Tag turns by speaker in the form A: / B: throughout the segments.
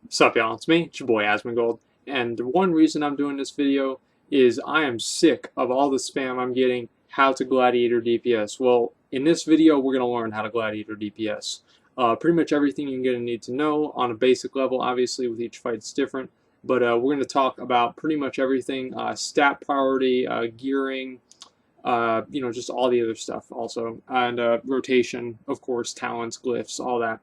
A: Sup y'all, it's me, it's your boy Asmongold, and the one reason I'm doing this video is I am sick of all the spam I'm getting how to Gladiator DPS. Well, in this video we're going to learn how to Gladiator DPS. Pretty much everything you're going to need to know on a basic level. Obviously with each fight it's different, but we're going to talk about pretty much everything, stat priority, gearing, just all the other stuff also, and rotation, of course, talents, glyphs, all that.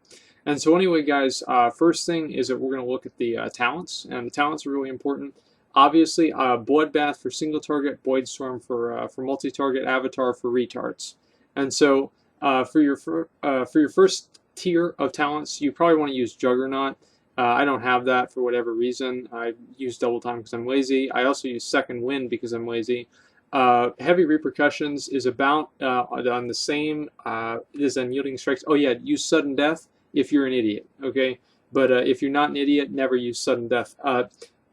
A: And so anyway, guys, first thing is that we're going to look at the talents, and the talents are really important. Obviously, Bloodbath for single target, Voidstorm for multi-target, Avatar for retards. And so for your first tier of talents, you probably want to use Juggernaut. I don't have that for whatever reason. I use Double Time because I'm lazy. I also use Second Wind because I'm lazy. Heavy Repercussions is about on the same as Unyielding Strikes. Oh yeah, use Sudden Death if you're an idiot, okay? But if you're not an idiot, never use Sudden Death.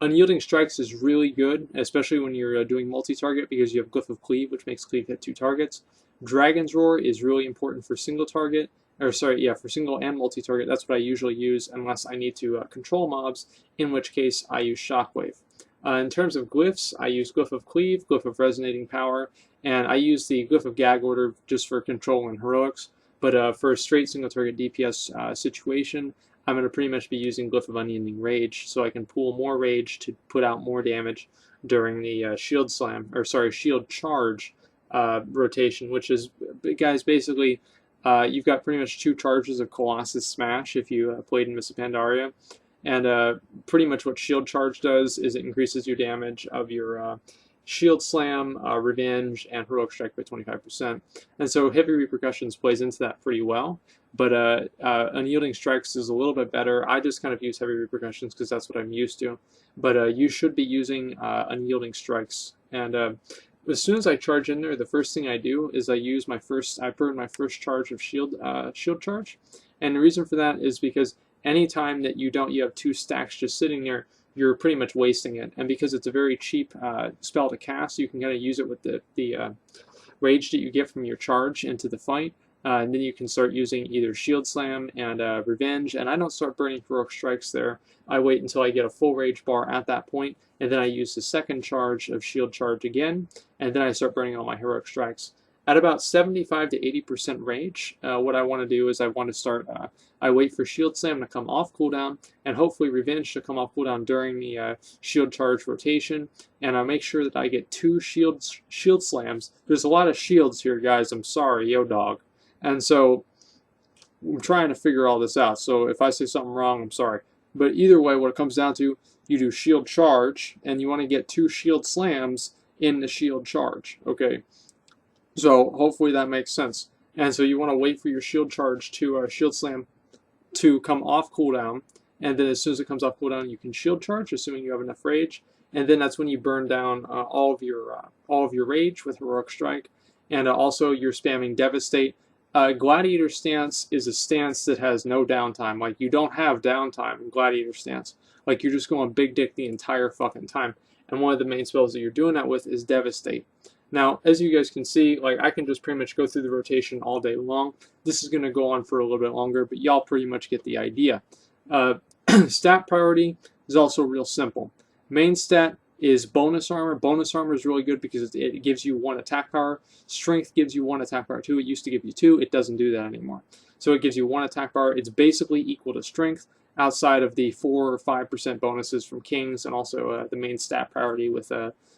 A: Unyielding Strikes is really good, especially when you're doing multi-target because you have Glyph of Cleave, which makes Cleave hit 2 targets. Dragon's Roar is really important for single target, or sorry, yeah, for single and multi-target. That's what I usually use unless I need to control mobs, in which case I use Shockwave. In terms of glyphs, I use Glyph of Cleave, Glyph of Resonating Power, and I use the Glyph of Gag Order just for control and heroics. But for a straight single target DPS situation, I'm going to pretty much be using Glyph of Unending Rage, so I can pool more rage to put out more damage during the shield charge rotation, which is, guys, basically you've got pretty much 2 charges of Colossus Smash if you played in Mists of Pandaria. And pretty much what Shield Charge does is it increases your damage of your Shield Slam, Revenge, and Heroic Strike by 25%. And so Heavy Repercussions plays into that pretty well. But Unyielding Strikes is a little bit better. I just kind of use Heavy Repercussions because that's what I'm used to. But you should be using Unyielding Strikes. And as soon as I charge in there, the first thing I do is I burn my first charge of Shield Charge. And the reason for that is because anytime that you have 2 stacks just sitting there, you're pretty much wasting it. And because it's a very cheap spell to cast, you can kind of use it with the rage that you get from your charge into the fight. And then you can start using either Shield Slam and Revenge. And I don't start burning Heroic Strikes there. I wait until I get a full rage bar at that point, and then I use the second charge of Shield Charge again, and then I start burning all my Heroic Strikes. At about 75 to 80% rage, what I want to do is I wait for Shield Slam to come off cooldown, and hopefully Revenge to come off cooldown during the Shield Charge rotation, and I make sure that I get 2 Shield Slams. There's a lot of shields here, guys. I'm sorry, yo dog. And so I'm trying to figure all this out, so if I say something wrong, I'm sorry. But either way, what it comes down to, you do Shield Charge, and you want to get 2 Shield Slams in the Shield Charge, okay? So hopefully that makes sense. And so you want to wait for your Shield Charge to Shield Slam to come off cooldown, and then as soon as it comes off cooldown, you can Shield Charge, assuming you have enough rage, and then that's when you burn down all of your rage with Heroic Strike, and also you're spamming Devastate. Gladiator stance is a stance that has no downtime. Like, you don't have downtime in Gladiator stance. Like, you're just going big dick the entire fucking time. And one of the main spells that you're doing that with is Devastate. Now, as you guys can see, like, I can just pretty much go through the rotation all day long. This is going to go on for a little bit longer, but y'all pretty much get the idea. Stat priority is also real simple. Main stat is bonus armor. Bonus armor is really good because it gives you 1 attack power. Strength gives you 1 attack power too. It used to give you 2. It doesn't do that anymore. So it gives you 1 attack power. It's basically equal to strength outside of the 4 or 5% bonuses from kings, and also the main stat priority with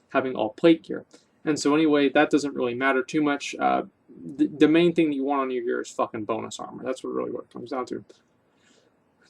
A: having all plate gear. And so anyway, that doesn't really matter too much. The main thing that you want on your gear is fucking bonus armor. That's what it comes down to.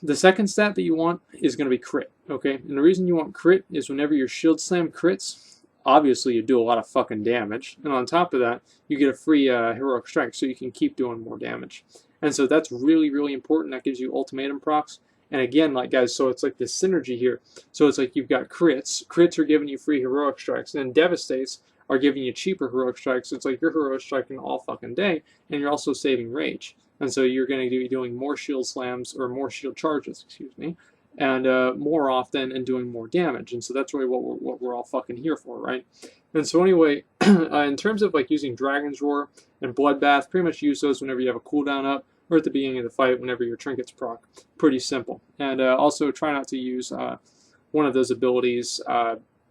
A: The second stat that you want is going to be crit, okay? And the reason you want crit is whenever your Shield Slam crits, obviously you do a lot of fucking damage. And on top of that, you get a free Heroic Strike, so you can keep doing more damage. And so that's really, really important. That gives you ultimatum procs. And again, like, guys, so it's like this synergy here. So it's like you've got crits. Crits are giving you free Heroic Strikes. And then Devastates are giving you cheaper Heroic Strikes. It's like you're Heroic Striking all fucking day, and you're also saving rage. And so you're going to be doing more Shield Slams, or more Shield Charges, excuse me, and more often, and doing more damage. And so that's really what we're all fucking here for, right? And so anyway, in terms of like using Dragon's Roar and Bloodbath, pretty much use those whenever you have a cooldown up. or at the beginning of the fight whenever your trinkets proc. Pretty simple. And also try not to use one of those abilities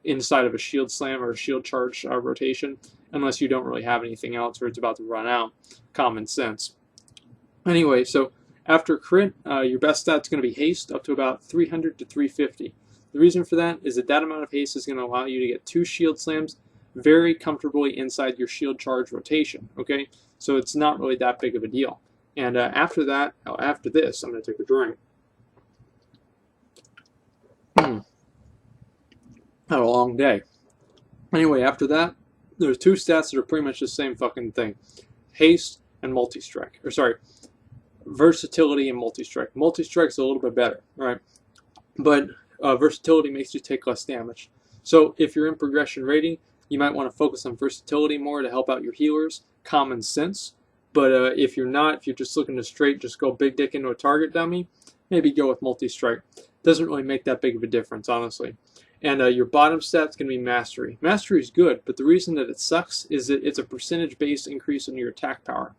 A: inside of a shield slam or a shield charge rotation unless you don't really have anything else or it's about to run out. Common sense. Anyway, so after crit, your best stat's going to be haste up to about 300 to 350. The reason for that is that amount of haste is going to allow you to get 2 shield slams very comfortably inside your shield charge rotation, okay? So it's not really that big of a deal. And after that, after this, I'm going to take a drink. Had a long day. Anyway, after that, there's 2 stats that are pretty much the same fucking thing. Haste and multi-strike. Or sorry, versatility and multi-strike. Multi-strike's a little bit better, right? But versatility makes you take less damage. So if you're in progression rating, you might want to focus on versatility more to help out your healers. Common sense. But if you're not, if you're just looking to straight just go big dick into a target dummy, maybe go with multi-strike. Doesn't really make that big of a difference, honestly. And your bottom stat's going to be Mastery. Mastery is good, but the reason that it sucks is that it's a percentage-based increase in your attack power.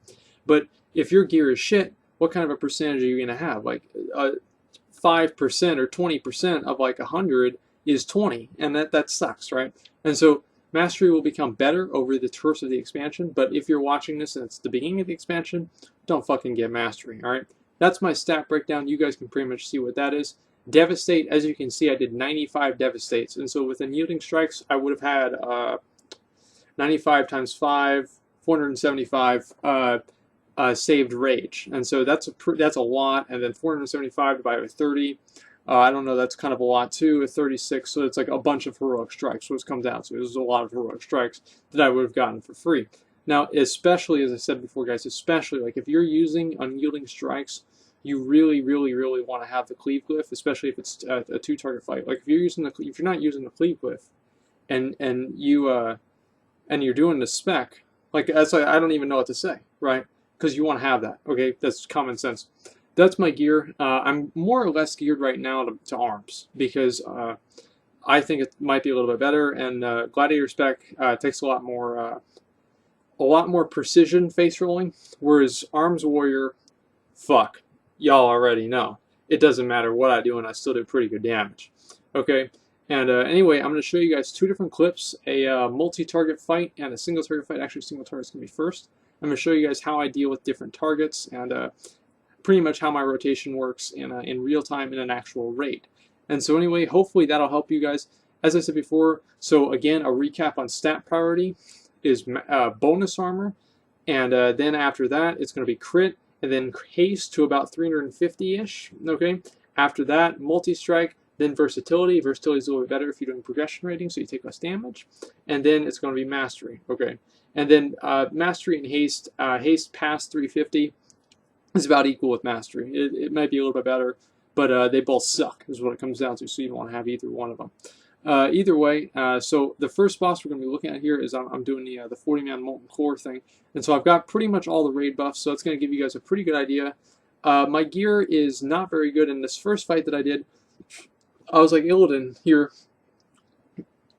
A: But if your gear is shit, what kind of a percentage are you going to have? Like 5% or 20% of like 100 is 20, and that sucks, right? And so Mastery will become better over the course of the expansion, but if you're watching this and it's the beginning of the expansion, don't fucking get Mastery, alright? That's my stat breakdown. You guys can pretty much see what that is. Devastate, as you can see, I did 95 Devastates, and so with Unyielding Strikes, I would have had 95 times 5, 475 saved Rage, and so that's a lot, and then 475 divided by 30, I don't know, that's kind of a lot too, 36, so it's like a bunch of Heroic Strikes, so it comes down to. There's a lot of Heroic Strikes that I would have gotten for free. Now, especially, as I said before, guys, especially, like, if you're using Unyielding Strikes, you really, really, really want to have the Cleave Glyph, especially if it's a 2-target fight. Like, if you're not using the Cleave Glyph, and you're doing the spec, like, that's like, I don't even know what to say, right? Because you want to have that, okay? That's common sense. That's my gear. I'm more or less geared right now to arms because I think it might be a little bit better. And Gladiator spec takes a lot more precision face rolling, whereas Arms Warrior, fuck, y'all already know. It doesn't matter what I do, and I still do pretty good damage. Okay. And anyway, I'm going to show you guys 2 different clips: a multi-target fight and a single-target fight. Actually, single target's going to be first. I'm going to show you guys how I deal with different targets and pretty much how my rotation works in real time in an actual raid. And so anyway, hopefully that'll help you guys. As I said before, so again, a recap on stat priority is bonus armor, and then after that, it's going to be crit, and then haste to about 350-ish, okay? After that, multi-strike, then versatility. Versatility is a little bit better if you're doing progression rating, so you take less damage. And then it's going to be mastery, okay? And then mastery and haste, haste past 350 is about equal with mastery. It might be a little bit better, but they both suck is what it comes down to, so you don't want to have either one of them. Either way, so the first boss we're going to be looking at here is I'm doing the 40-man Molten Core thing. And so I've got pretty much all the raid buffs, so it's going to give you guys a pretty good idea. My gear is not very good. In this first fight that I did, I was like Illidan here,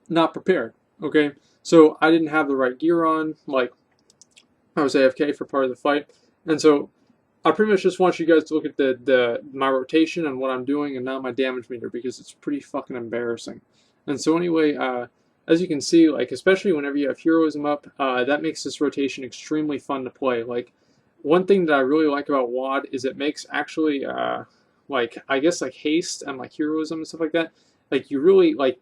A: not prepared, okay? So I didn't have the right gear on, like I was AFK for part of the fight. And so I pretty much just want you guys to look at my rotation and what I'm doing and not my damage meter, because it's pretty fucking embarrassing. And so anyway, as you can see, like, especially whenever you have heroism up, that makes this rotation extremely fun to play. Like, one thing that I really like about WoD is it makes actually, like, I guess, like, haste and like heroism and stuff like that. Like, you really like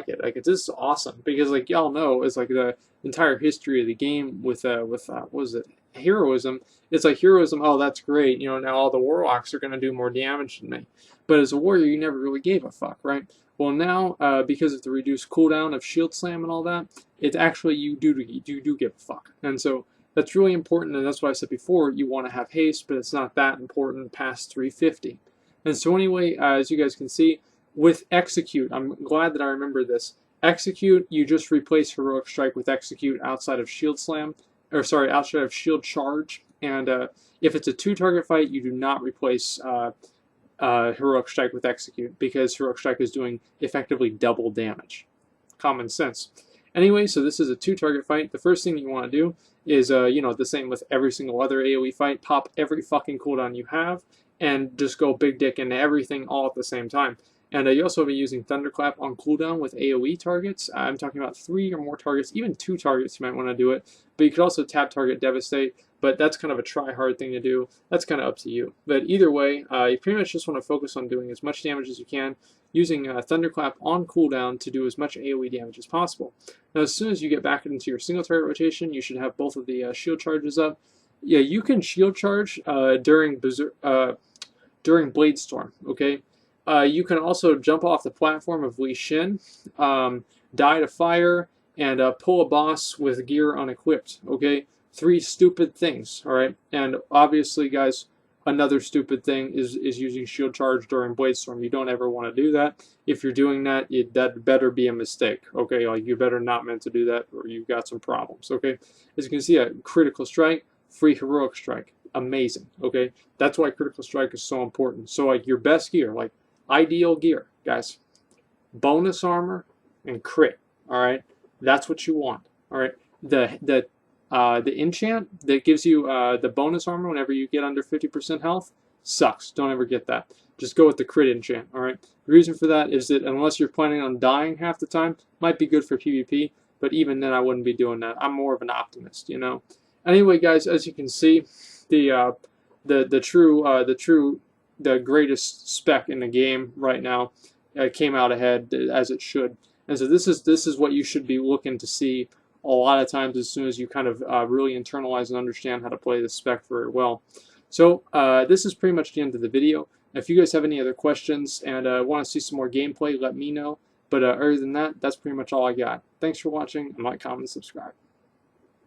A: it. Like, it's just awesome, because, like, y'all know, it's like the entire history of the game with what was it, heroism. It's like heroism, oh, that's great, you know, now all the warlocks are going to do more damage than me. But as a warrior, you never really gave a fuck, right? Well, now, because of the reduced cooldown of shield slam and all that, it's actually, you do give a fuck. And so that's really important, and that's why I said before, you want to have haste, but it's not that important past 350. And so anyway, as you guys can see, with Execute, I'm glad that I remember this. Execute, you just replace Heroic Strike with Execute outside of Shield Slam, or sorry, outside of Shield Charge. And if it's a 2-target fight, you do not replace Heroic Strike with Execute, because Heroic Strike is doing effectively double damage. Common sense. Anyway, so this is a 2-target fight. The first thing you want to do is, the same with every single other AoE fight, pop every fucking cooldown you have, and just go big dick into everything all at the same time. And you also be using Thunderclap on cooldown with AoE targets. I'm talking about 3 or more targets, even 2 targets you might want to do it. But you could also tap target Devastate, but that's kind of a try-hard thing to do. That's kind of up to you. But either way, you pretty much just want to focus on doing as much damage as you can, using Thunderclap on cooldown to do as much AoE damage as possible. Now, as soon as you get back into your single target rotation, you should have both of the shield charges up. Yeah, you can shield charge during Blade Storm, okay? You can also jump off the platform of Li Shin, die to fire, and pull a boss with gear unequipped, okay? 3 stupid things, alright? And obviously, guys, another stupid thing is using shield charge during Blade Storm. You don't ever want to do that. If you're doing that, that better be a mistake, okay? Like, you better not meant to do that, or you've got some problems, okay? As you can see, a critical strike, free heroic strike. Amazing, okay? That's why critical strike is so important. So, like, your best gear, like, ideal gear, guys, bonus armor and crit, alright? That's what you want, alright? The enchant that gives you the bonus armor whenever you get under 50% health sucks. Don't ever get that. Just go with the crit enchant, alright? The reason for that is that unless you're planning on dying half the time, might be good for PvP, but even then I wouldn't be doing that. I'm more of an optimist, you know? Anyway, guys, as you can see, the greatest spec in the game right now came out ahead, as it should. And so this is what you should be looking to see a lot of times as soon as you kind of really internalize and understand how to play this spec very well. So this is pretty much the end of the video. If you guys have any other questions and want to see some more gameplay, let me know. But other than that, that's pretty much all I got. Thanks for watching, and like, comment, and subscribe.